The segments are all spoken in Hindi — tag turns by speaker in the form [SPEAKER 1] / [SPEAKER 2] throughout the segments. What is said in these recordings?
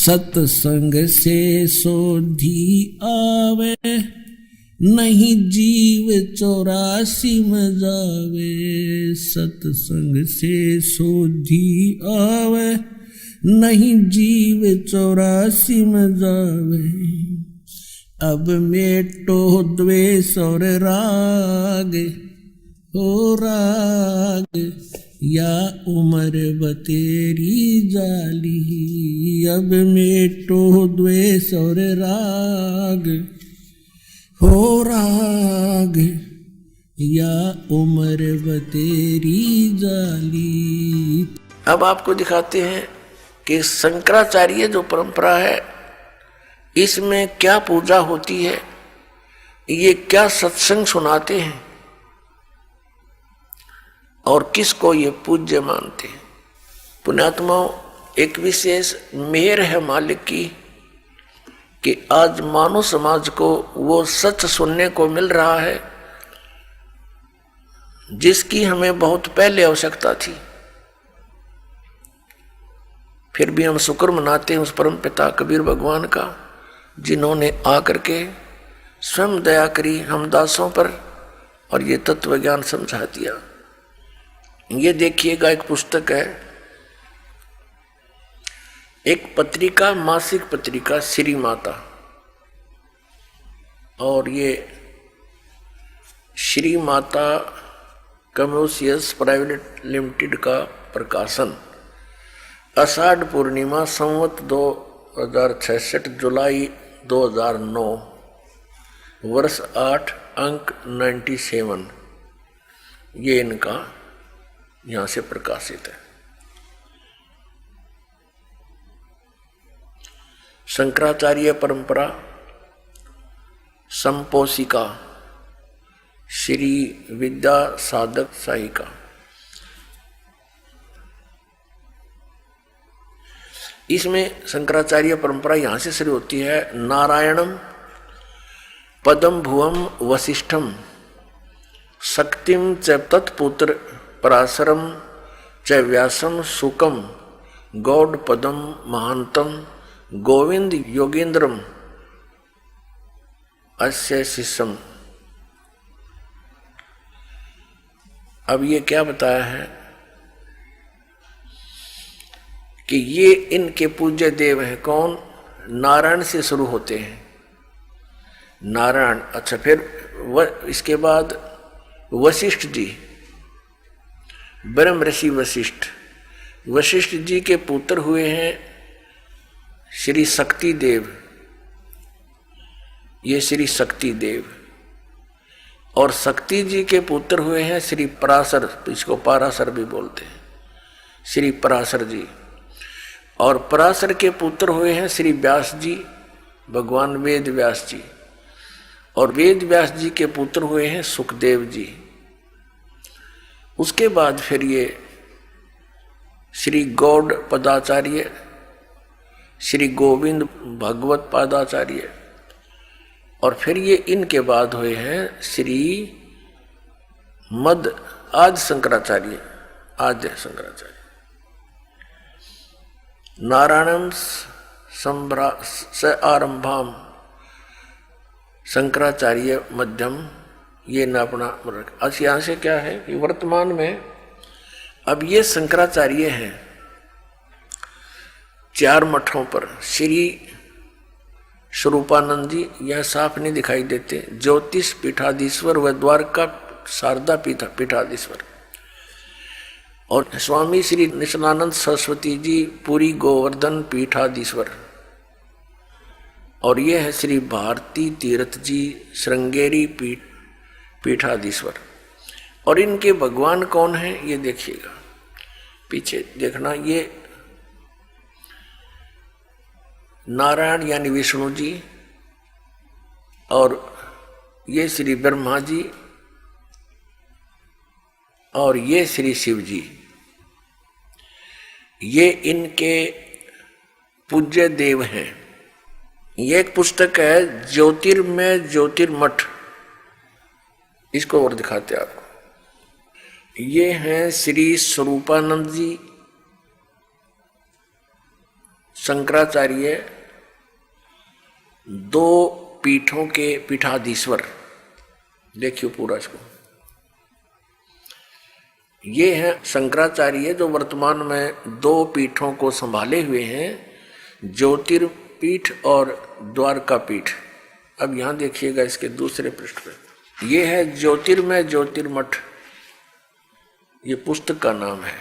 [SPEAKER 1] सत्संग से सोधी आवे, नहीं जीव 84 में जावे। सत्संग से सोधी आवे, नहीं जीव 84 में जावे। अब मेटो द्वेष और राग, हो राग या उम्र बतेरी जाली। अब मेटो द्वेष और राग, हो राग या उम्र बतेरी जाली।
[SPEAKER 2] अब आपको दिखाते हैं कि शंकराचार्य जो परंपरा है इसमें क्या पूजा होती है, ये क्या सत्संग सुनाते हैं और किसको ये पूज्य मानते हैं। पुण्यात्माओं, एक विशेष मेहर है मालिक की कि आज मानव समाज को वो सच सुनने को मिल रहा है जिसकी हमें बहुत पहले आवश्यकता थी। फिर भी हम शुक्र मनाते हैं उस परम पिता कबीर भगवान का, जिन्होंने आकर के स्वयं दया करी हम दासों पर और ये तत्व ज्ञान समझा दिया। ये देखिएगा, एक पुस्तक है, एक पत्रिका, मासिक पत्रिका श्री माता, और ये Shri Mata commercials private limited का प्रकाशन, आषाढ़ पूर्णिमा संवत 2066 जुलाई 2009 वर्ष 8 अंक 97, ये इनका यहाँ से प्रकाशित है। शंकराचार्य परंपरा संपोषिका श्री विद्या साधक साहिका। इसमें शंकराचार्य परंपरा यहाँ से शुरू होती है। नारायणम पदम भुवम वसिष्ठम शक्तिम च तत्पुत्र पराशरम च व्यासम सुकम गौड़ पदम महांतम गोविंद योगेंद्रम अस्य शिष्यम। अब ये क्या बताया है कि ये इनके पूज्य देव हैं। कौन? नारायण से शुरू होते हैं, नारायण। अच्छा, फिर इसके बाद वशिष्ठ जी, ब्रह्म ऋषि वशिष्ठ। वशिष्ठ जी के पुत्र हुए हैं श्री शक्ति देव, ये श्री शक्ति देव। और शक्ति जी के पुत्र हुए हैं श्री पराशर, इसको पाराशर भी बोलते हैं, श्री पराशर जी। और पराशर के पुत्र हुए हैं श्री व्यास जी, भगवान वेद व्यास जी। और वेद व्यास जी के पुत्र हुए हैं सुखदेव जी। उसके बाद फिर ये श्री गौड़ पदाचार्य, श्री गोविंद भगवत पादाचार्य, और फिर ये इनके बाद हुए हैं श्री मद आदि शंकराचार्य, आद्य शंकराचार्य। नारायणम स आरंभाम शंकराचार्य मध्यम, ये न अपना। आज यहाँ से क्या है कि वर्तमान में अब ये शंकराचार्य हैं 4 मठों पर। श्री स्वरूपानंद जी यह साफ नहीं दिखाई देते, ज्योतिष पीठाधीश्वर व द्वारका शारदा पीठाधीश्वर। और स्वामी श्री निशनानंद सरस्वती जी पुरी गोवर्धन पीठाधीश्वर। और ये है श्री भारती तीर्थ जी श्रृंगेरी पीठाधीश्वर। और इनके भगवान कौन है ये देखिएगा, पीछे देखना। ये नारायण यानी विष्णु जी, और ये श्री ब्रह्मा जी, और ये श्री शिव जी। ये इनके पूज्य देव हैं। ये एक पुस्तक है ज्योतिर्मय ज्योतिर्मठ, इसको और दिखाते आपको। ये हैं श्री स्वरूपानंद जी, शंकराचार्य दो पीठों के पीठाधीश्वर। देखियो पूरा इसको। ये है शंकराचार्य जो वर्तमान में दो पीठों को संभाले हुए हैं, ज्योतिर्पीठ और द्वारका पीठ। अब यहां देखिएगा इसके दूसरे पृष्ठ पे, ये है ज्योतिर्मय ज्योतिर्मठ, ये पुस्तक का नाम है।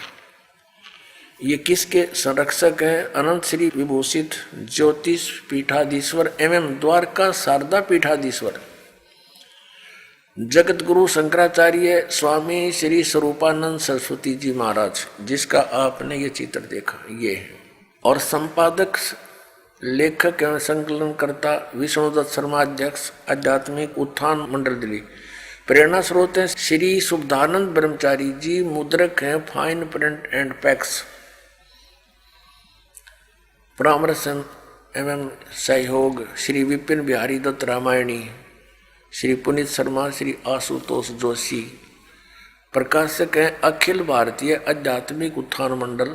[SPEAKER 2] ये किसके संरक्षक हैं? अनंत श्री विभूषित ज्योतिष पीठाधीश्वर एवं द्वारका शारदा पीठाधीश्वर जगत गुरु शंकराचार्य स्वामी श्री स्वरूपानंद सरस्वती जी महाराज, जिसका आपने ये चित्र देखा, ये है। और संपादक लेखक एवं संकलनकर्ता विष्णुदत्त शर्मा, अध्यक्ष आध्यात्मिक उत्थान मंडल दिल्ली। प्रेरणा स्रोत है श्री शुद्धानंद ब्रह्मचारी जी, मुद्रक हैं फाइन प्रिंट एंड पैक्स। परामर्श एवं सहयोग श्री विपिन बिहारी दत्त रामायणी, श्री पुनीत शर्मा, श्री आशुतोष जोशी। प्रकाशक हैं अखिल भारतीय आध्यात्मिक उत्थान मंडल,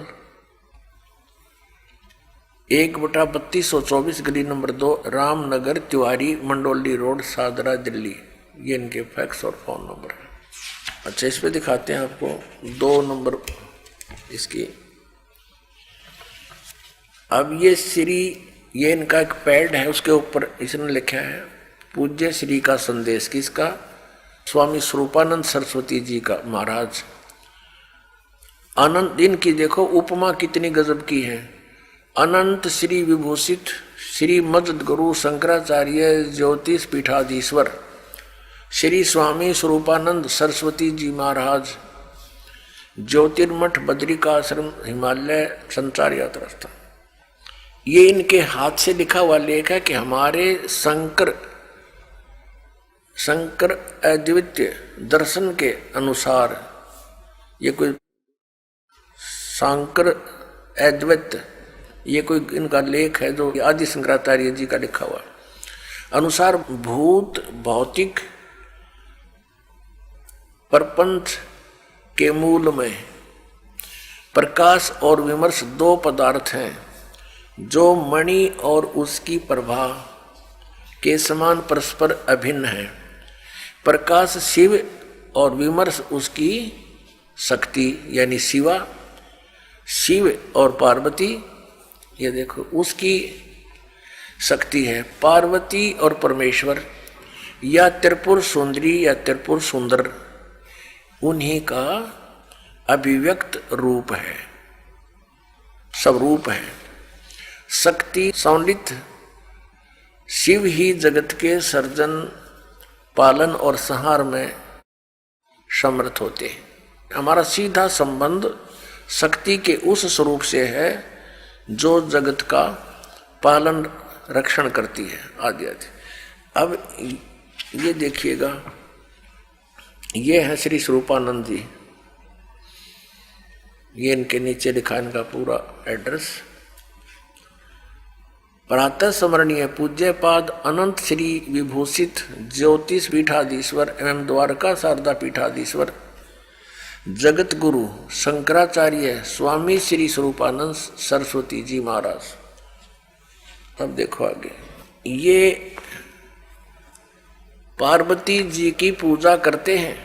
[SPEAKER 2] 1/3224 गली नंबर 2, रामनगर तिवारी, मंडोली रोड, सादरा, दिल्ली। ये इनके फैक्स और फोन नंबर है। अच्छा, इस पे दिखाते हैं आपको 2 नंबर इसकी। अब ये इनका एक पैड है, उसके ऊपर इसने लिखा है पूज्य श्री का संदेश। किसका? स्वामी स्वरूपानंद सरस्वती जी का महाराज। अनंत, इनकी देखो उपमा कितनी गजब की है। अनंत श्री विभूषित श्री मजद गुरु शंकराचार्य ज्योतिष पीठाधीश्वर श्री स्वामी स्वरूपानंद सरस्वती जी महाराज, ज्योतिर्मठ बद्रिकाश्रम, हिमालय संचार यात्रा स्थान। ये इनके हाथ से लिखा हुआ लेख है कि हमारे शंकर अद्वितीय दर्शन के अनुसार, ये कोई शंकर अद्वैत, ये कोई इनका लेख है जो आदि शंकराचार्य जी का लिखा हुआ अनुसार, भूत भौतिक प्रपंच के मूल में प्रकाश और विमर्श 2 पदार्थ हैं जो मणि और उसकी प्रभा के समान परस्पर अभिन्न है। प्रकाश शिव और विमर्श उसकी शक्ति यानी शिवा, शिव और पार्वती, ये देखो उसकी शक्ति है। पार्वती और परमेश्वर या त्रिपुर सुंदरी या त्रिपुर सुंदर, उन्हीं का अभिव्यक्त रूप है, सब रूप है। शक्ति सौलित शिव ही जगत के सर्जन, पालन और संहार में समर्थ होते हैं। हमारा सीधा संबंध शक्ति के उस स्वरूप से है जो जगत का पालन रक्षण करती है, आदि आदि। अब ये देखिएगा, ये है श्री स्वरूपानंद जी, ये इनके नीचे लिखा इनका पूरा एड्रेस। प्रातः स्मरणीय पूज्य पाद अनंत श्री विभूषित ज्योतिष पीठाधीश्वर एवं द्वारका शारदा पीठाधीश्वर जगत गुरु शंकराचार्य स्वामी श्री स्वरूपानंद सरस्वती जी महाराज। अब देखो आगे, ये पार्वती जी की पूजा करते हैं।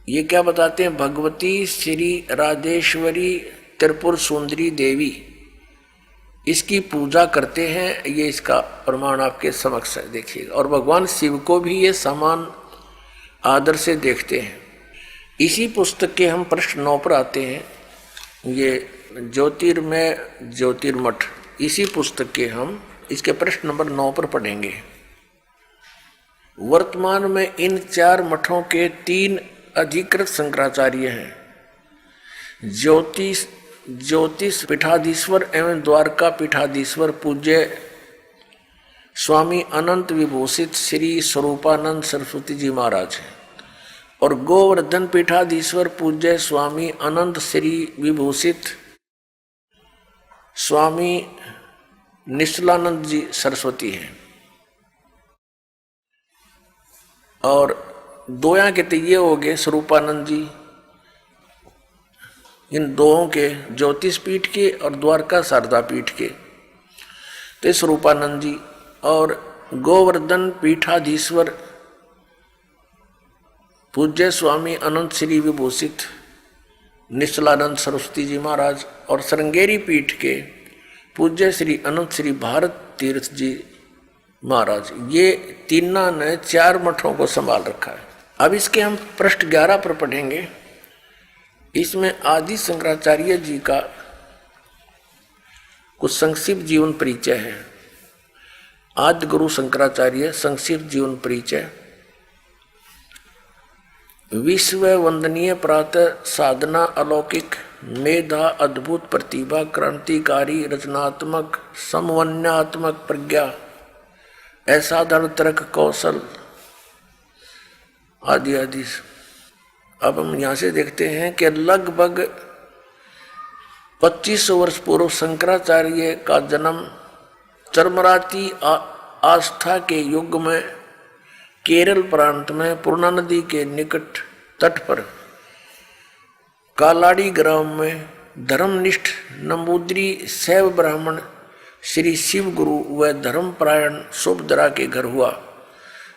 [SPEAKER 2] ये क्या बताते हैं? भगवती श्री राजेश्वरी त्रिपुर सुंदरी देवी, इसकी पूजा करते हैं। ये इसका प्रमाण आपके समक्ष है, देखिएगा। और भगवान शिव को भी ये समान आदर से देखते हैं। इसी पुस्तक के हम प्रश्न 9 पर आते हैं। ये ज्योतिर्मय ज्योतिर्मठ, इसी पुस्तक के हम इसके प्रश्न नंबर 9 पर पढ़ेंगे। वर्तमान में इन 4 मठों के 3 अधिकृत शंकराचार्य हैं। ज्योतिष पीठाधीश्वर एवं द्वारका पीठाधीश्वर पूज्य स्वामी अनंत विभूषित श्री स्वरूपानंद सरस्वती जी महाराज हैं, और गोवर्धन पीठाधीश्वर पूज्य स्वामी अनंत श्री विभूषित स्वामी निश्चलानंद जी सरस्वती हैं। और 2 यहाँ के तो ये हो गए स्वरूपानंद जी, इन दोहों के, ज्योतिष पीठ के और द्वारका शारदा पीठ के। तो स्वरूपानंद जी और गोवर्धन पीठाधीश्वर पूज्य स्वामी अनंत श्री विभूषित निश्चलानंद सरस्वती जी महाराज और श्रृंगेरी पीठ के पूज्य श्री अनंत श्री भारत तीर्थ जी महाराज, ये तीनों ने 4 मठों को संभाल रखा है। अब इसके हम पृष्ठ 11 पर पढ़ेंगे। इसमें आदि शंकराचार्य जी का कुछ संक्षिप्त जीवन परिचय है। आदि गुरु शंकराचार्य संक्षिप्त जीवन परिचय। विश्व वंदनीय प्रातः साधना, अलौकिक मेधा, अद्भुत प्रतिभा, क्रांतिकारी रचनात्मक समन्वयात्मक प्रज्ञा, असाधारण तर्क कौशल आदि आदि। अब हम यहाँ से देखते हैं कि लगभग 2500 वर्ष पूर्व शंकराचार्य का जन्म चरमराती आस्था के युग में केरल प्रांत में पूर्णा नदी के निकट तट पर कालाड़ी ग्राम में धर्मनिष्ठ नंबूद्री शैव ब्राह्मण श्री शिव गुरु व धर्मपरायण सुभद्रा के घर हुआ।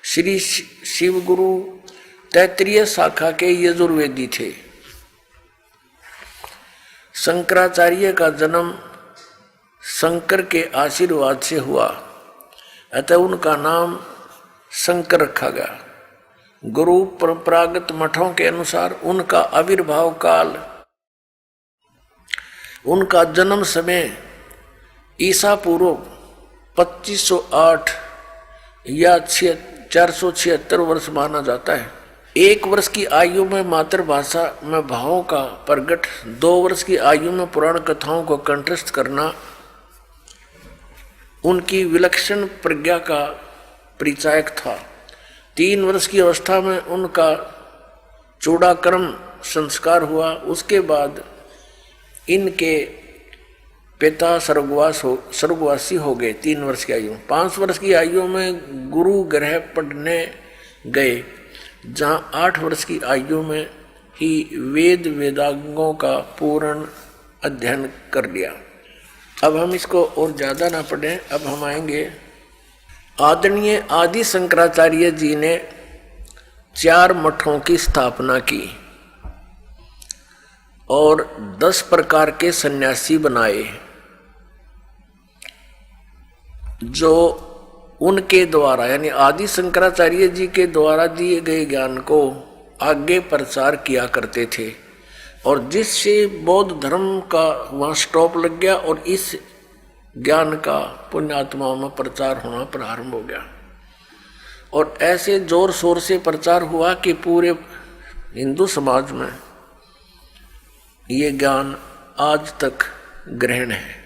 [SPEAKER 2] श्री शिव गुरु तैत्रीय शाखा के यजुर्वेदी थे। शंकराचार्य का जन्म शंकर के आशीर्वाद से हुआ, अतः उनका नाम शंकर रखा गया। गुरु परंपरागत मठों के अनुसार उनका आविर्भाव काल, उनका जन्म समय ईसा पूर्व 2508 या 476 वर्ष माना जाता है। 1 वर्ष की आयु में मातृभाषा में भावों का प्रगट, 2 वर्ष की आयु में पुराण कथाओं को कंठस्थ करना उनकी विलक्षण प्रज्ञा का परिचायक था। 3 वर्ष की अवस्था में उनका चूड़ाकर्म संस्कार हुआ। उसके बाद इनके पिता स्वर्गवासी हो गए 3 वर्ष की आयु। 5 वर्ष की आयु में गुरु गृह पढ़ने गए, जहाँ 8 वर्ष की आयु में ही वेद वेदांगों का पूर्ण अध्ययन कर लिया। अब हम इसको और ज़्यादा ना पढ़ें, अब हम आएंगे। आदरणीय आदि शंकराचार्य जी ने 4 मठों की स्थापना की और 10 प्रकार के सन्यासी बनाए, जो उनके द्वारा यानी आदि शंकराचार्य जी के द्वारा दिए गए ज्ञान को आगे प्रचार किया करते थे, और जिससे बौद्ध धर्म का वहाँ स्टॉप लग गया और इस ज्ञान का पुण्यात्माओं में प्रचार होना प्रारंभ हो गया। और ऐसे जोर शोर से प्रचार हुआ कि पूरे हिंदू समाज में ये ज्ञान आज तक ग्रहण है।